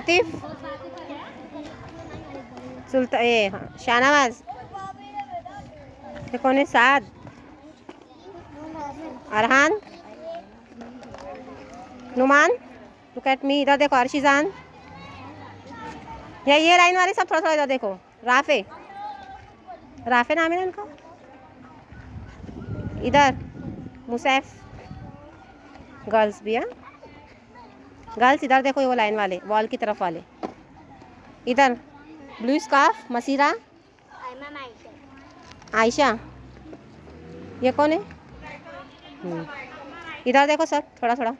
आतिफ, सुल्तान, ये शाहनवाज, ये कौन है? Saad, Arhan, Numan, look at me, इधर देखो, अर्शिजान, ये लाइन वाले सब थोड़ा थोड़ा इधर देखो, राफे, राफे नाम है ना इनका, इधर मुसैफ, गर्ल्स भी है, गर्ल्स इधर देखो, ये वो लाइन वाले वॉल की तरफ वाले, इधर ब्लू स्कार्फ, मसीरा, आयशा, ये कौन है? इधर देखो सब थोड़ा थोड़ा।